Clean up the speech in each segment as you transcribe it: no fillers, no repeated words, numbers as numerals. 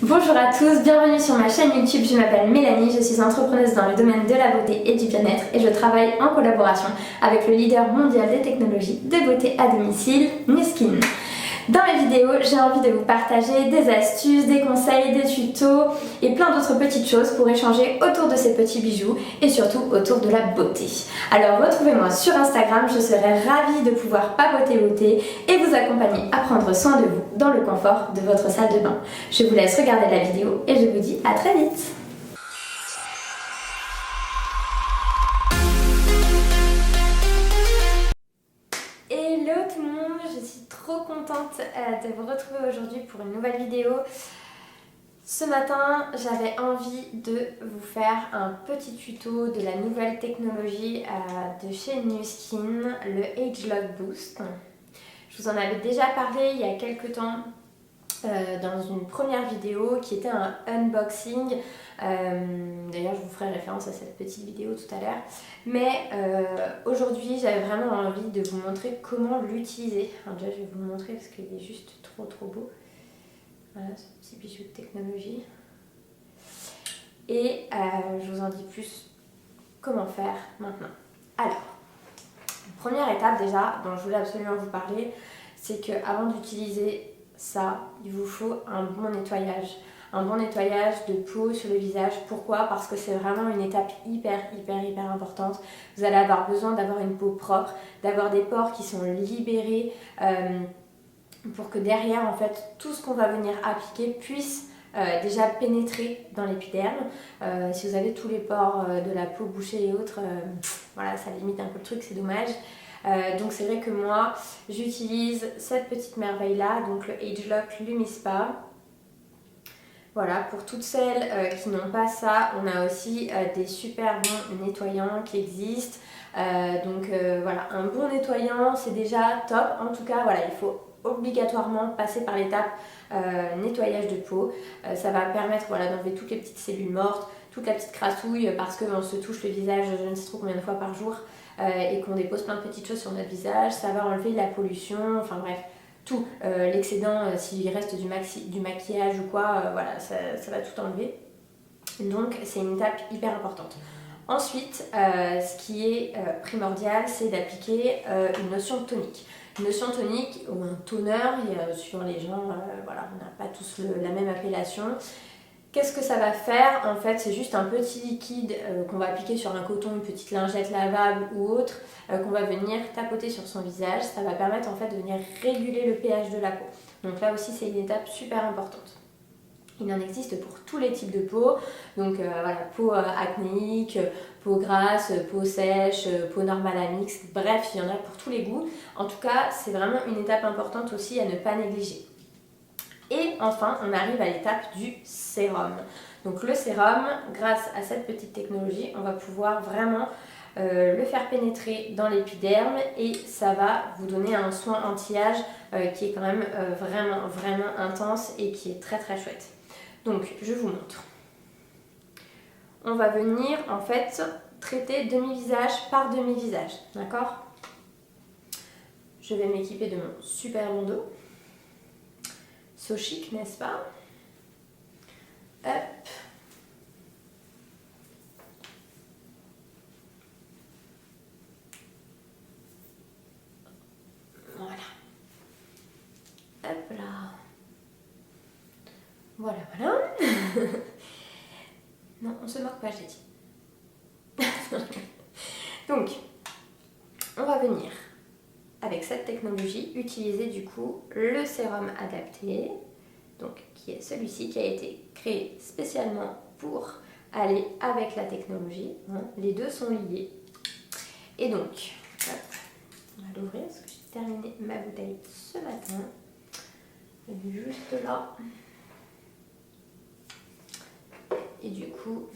Bonjour à tous, bienvenue sur ma chaîne YouTube, je m'appelle Mélanie, je suis entrepreneuse dans le domaine de la beauté et du bien-être et je travaille en collaboration avec le leader mondial des technologies de beauté à domicile, Nu Skin. Dans mes vidéos, j'ai envie de vous partager des astuces, des conseils, des tutos et plein d'autres petites choses pour échanger autour de ces petits bijoux et surtout autour de la beauté. Alors retrouvez-moi sur Instagram, je serai ravie de pouvoir papoter et vous accompagner à prendre soin de vous dans le confort de votre salle de bain. Je vous laisse regarder la vidéo et je vous dis à très vite. Hello tout le monde, je suis trop contente de vous retrouver aujourd'hui pour une nouvelle vidéo. Ce matin, j'avais envie de vous faire un petit tuto de la nouvelle technologie de chez Nu Skin, le Age Lock Boost. Je vous en avais déjà parlé il y a quelques temps dans une première vidéo qui était un unboxing. D'ailleurs, je vous ferai référence à cette petite vidéo tout à l'heure. Mais aujourd'hui, j'avais vraiment envie de vous montrer comment l'utiliser. Alors déjà, je vais vous le montrer parce qu'il est juste trop beau. Voilà, ce petit bijou de technologie. Et je vous en dis plus comment faire maintenant. Alors, première étape déjà, dont je voulais absolument vous parler, c'est qu'avant d'utiliser ça, il vous faut un bon nettoyage. Un bon nettoyage de peau sur le visage. Pourquoi? Parce que c'est vraiment une étape hyper importante. Vous allez avoir besoin d'avoir une peau propre, d'avoir des pores qui sont libérés pour que derrière, en fait, tout ce qu'on va venir appliquer puisse déjà pénétrer dans l'épiderme. Si vous avez tous les pores de la peau bouchés et autres, voilà, ça limite un peu le truc, c'est dommage. Donc c'est vrai que moi j'utilise cette petite merveille là, donc le Age Lock Lumispa. Voilà, pour toutes celles qui n'ont pas ça, on a aussi des super bons nettoyants qui existent. Voilà, un bon nettoyant c'est déjà top. En tout cas voilà, il faut obligatoirement passer par l'étape nettoyage de peau. Ça va permettre voilà, d'enlever toutes les petites cellules mortes, toute la petite crassouille parce qu'on se touche le visage je ne sais trop combien de fois par jour. Et qu'on dépose plein de petites choses sur notre visage, ça va enlever la pollution, enfin bref, tout, l'excédent, s'il reste du maquillage ou quoi, voilà, ça va tout enlever. Donc c'est une étape hyper importante. Ensuite, ce qui est primordial, c'est d'appliquer une notion de tonique. Une notion de tonique ou un toner, suivant les gens, voilà, on n'a pas tous la même appellation. Qu'est-ce que ça va faire? En fait, c'est juste un petit liquide qu'on va appliquer sur un coton, une petite lingette lavable ou autre, qu'on va venir tapoter sur son visage. Ça va permettre en fait de venir réguler le pH de la peau. Donc là aussi, c'est une étape super importante. Il en existe pour tous les types de peau, donc voilà, peau acnéique, peau grasse, peau sèche, peau normale à mixte, bref, il y en a pour tous les goûts. En tout cas, c'est vraiment une étape importante aussi à ne pas négliger. Et enfin, on arrive à l'étape du sérum. Donc le sérum, grâce à cette petite technologie, on va pouvoir vraiment le faire pénétrer dans l'épiderme et ça va vous donner un soin anti-âge qui est quand même vraiment intense et qui est très chouette. Donc je vous montre. On va venir en fait traiter demi-visage par demi-visage, d'accord? Je vais m'équiper de mon super bon dos. So chic, n'est-ce pas? Hop. Voilà. Hop là. Voilà. Non, on se moque pas, j'ai dit. Donc, on va venir, avec cette technologie, utiliser du coup le sérum adapté, donc qui est celui-ci qui a été créé spécialement pour aller avec la technologie. Les deux sont liés. Et donc, hop, on va l'ouvrir parce que j'ai terminé ma bouteille ce matin. Elle est juste là. Et du coup,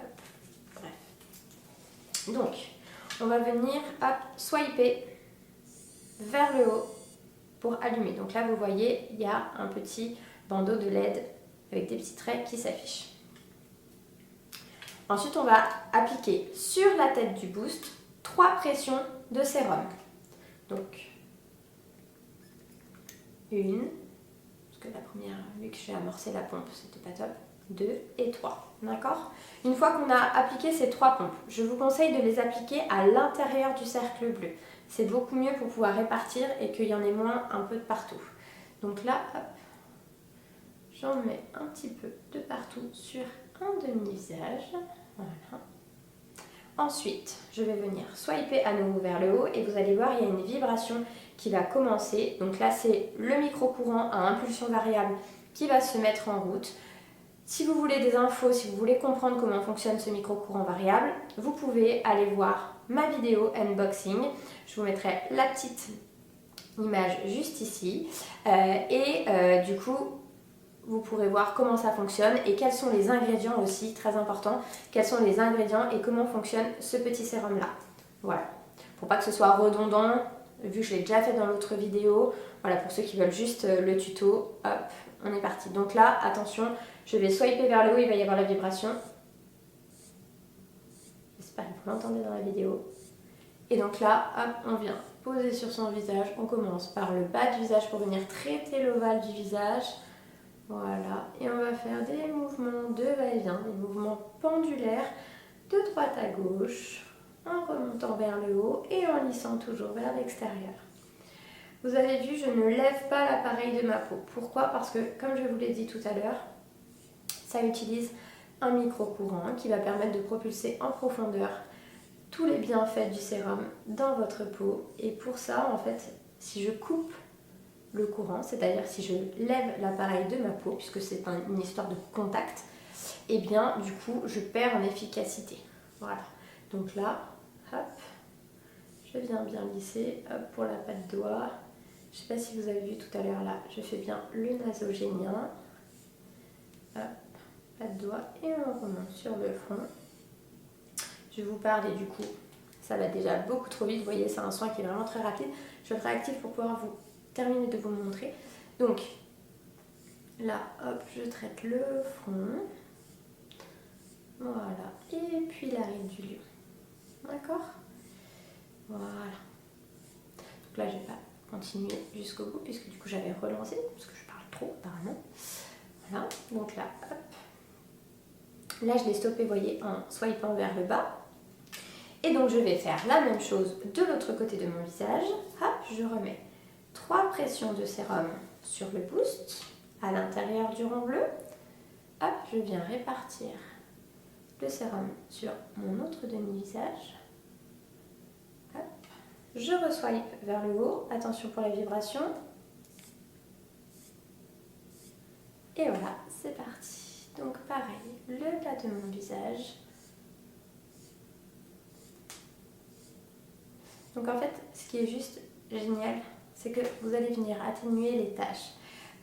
hop, bref. Donc, on va venir swiper vers le haut pour allumer. Donc là, vous voyez, il y a un petit bandeau de LED avec des petits traits qui s'affichent. Ensuite, on va appliquer sur la tête du boost 3 pressions de sérum. Donc, 1, parce que la première, vu que j'ai amorcé la pompe, c'était pas top. 2 et 3, d'accord? Une fois qu'on a appliqué ces 3 pompes, je vous conseille de les appliquer à l'intérieur du cercle bleu. C'est beaucoup mieux pour pouvoir répartir et qu'il y en ait moins un peu de partout. Donc là, hop, j'en mets un petit peu de partout sur un demi-visage. Voilà. Ensuite, je vais venir swiper à nouveau vers le haut et vous allez voir, il y a une vibration qui va commencer. Donc là, c'est le micro-courant à impulsion variable qui va se mettre en route. Si vous voulez des infos, si vous voulez comprendre comment fonctionne ce micro-courant variable, vous pouvez aller voir ma vidéo unboxing. Je vous mettrai la petite image juste ici. Du coup, vous pourrez voir comment ça fonctionne et quels sont les ingrédients aussi, très important, quels sont les ingrédients et comment fonctionne ce petit sérum là. Voilà, pour pas que ce soit redondant, vu que je l'ai déjà fait dans l'autre vidéo, voilà, pour ceux qui veulent juste le tuto, hop, on est parti. Donc là, attention, je vais swiper vers le haut, il va y avoir la vibration. J'espère que vous l'entendez dans la vidéo. Et donc là, hop, on vient poser sur son visage. On commence par le bas du visage pour venir traiter l'ovale du visage. Voilà, et on va faire des mouvements de va-et-vient, des mouvements pendulaires de droite à gauche, en remontant vers le haut et en lissant toujours vers l'extérieur. Vous avez vu, je ne lève pas l'appareil de ma peau. Pourquoi? Parce que, comme je vous l'ai dit tout à l'heure, ça utilise un micro-courant qui va permettre de propulser en profondeur tous les bienfaits du sérum dans votre peau. Et pour ça, en fait, si je coupe le courant, c'est-à-dire si je lève l'appareil de ma peau, puisque c'est une histoire de contact, et bien du coup je perds en efficacité. Voilà, donc là, hop, je viens bien lisser, hop, pour la patte doigt. Je ne sais pas si vous avez vu tout à l'heure là, je fais bien le nasogénien, hop, patte doigt et on remonte sur le front. Je vais vous parler du coup, ça va déjà beaucoup trop vite, vous voyez c'est un soin qui est vraiment très rapide. Je vais être active pour pouvoir vous terminer de vous le montrer. Donc là, hop, je traite le front. Voilà. Et puis l'arête du lieu. D'accord? Voilà. Donc là, je ne vais pas continuer jusqu'au bout puisque du coup j'avais relancé, parce que je parle trop apparemment. Voilà. Donc là, hop. Là, je l'ai stoppé, vous voyez, en swipant vers le bas. Et donc je vais faire la même chose de l'autre côté de mon visage. Hop, je remets 3 pressions de sérum sur le boost, à l'intérieur du rond bleu. Hop, je viens répartir le sérum sur mon autre demi-visage. Hop, je reswipe vers le haut, attention pour la vibration. Et voilà, c'est parti. Donc pareil, le bas de mon visage. Donc en fait, ce qui est juste génial, c'est que vous allez venir atténuer les taches,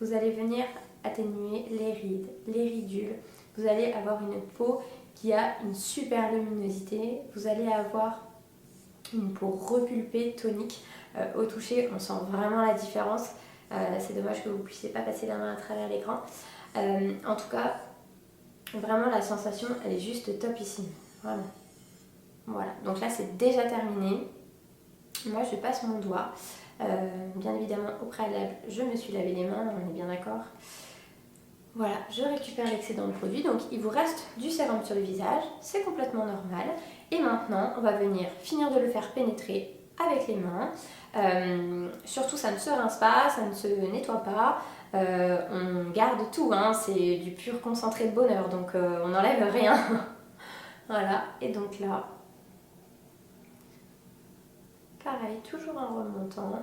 vous allez venir atténuer les rides, les ridules, vous allez avoir une peau qui a une super luminosité, vous allez avoir une peau repulpée, tonique. Au toucher, on sent vraiment la différence. C'est dommage que vous ne puissiez pas passer la main à travers l'écran. En tout cas, vraiment la sensation, elle est juste topissime, vraiment. Voilà, donc là c'est déjà terminé. Moi je passe mon doigt, bien évidemment au préalable je me suis lavé les mains, on est bien d'accord. Voilà, je récupère l'excédent de produit, donc il vous reste du sérum sur le visage, c'est complètement normal. Et maintenant on va venir finir de le faire pénétrer avec les mains. Surtout ça ne se rince pas, ça ne se nettoie pas, on garde tout, hein, c'est du pur concentré de bonheur, donc on n'enlève rien. Voilà, et donc là... Pareil, toujours en remontant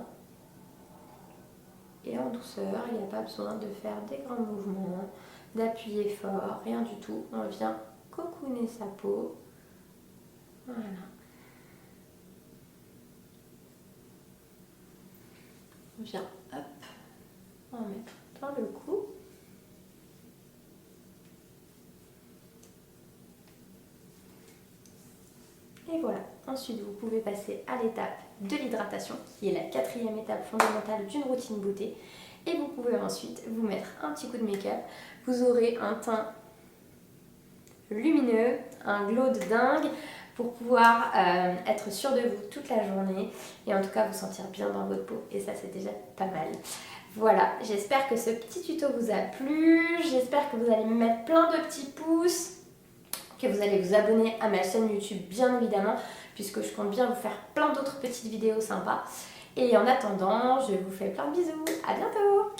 et en douceur, il n'y a pas besoin de faire des grands mouvements, d'appuyer fort, rien du tout. On vient cocooner sa peau. Voilà. On vient, hop, en mettre dans le cou. Et voilà, ensuite vous pouvez passer à l'étape de l'hydratation, qui est la 4e étape fondamentale d'une routine beauté. Et vous pouvez ensuite vous mettre un petit coup de make-up. Vous aurez un teint lumineux, un glow de dingue, pour pouvoir être sûr de vous toute la journée. Et en tout cas vous sentir bien dans votre peau. Et ça c'est déjà pas mal. Voilà, j'espère que ce petit tuto vous a plu, j'espère que vous allez me mettre plein de petits pouces, que vous allez vous abonner à ma chaîne YouTube bien évidemment, puisque je compte bien vous faire plein d'autres petites vidéos sympas. Et en attendant, je vous fais plein de bisous, à bientôt!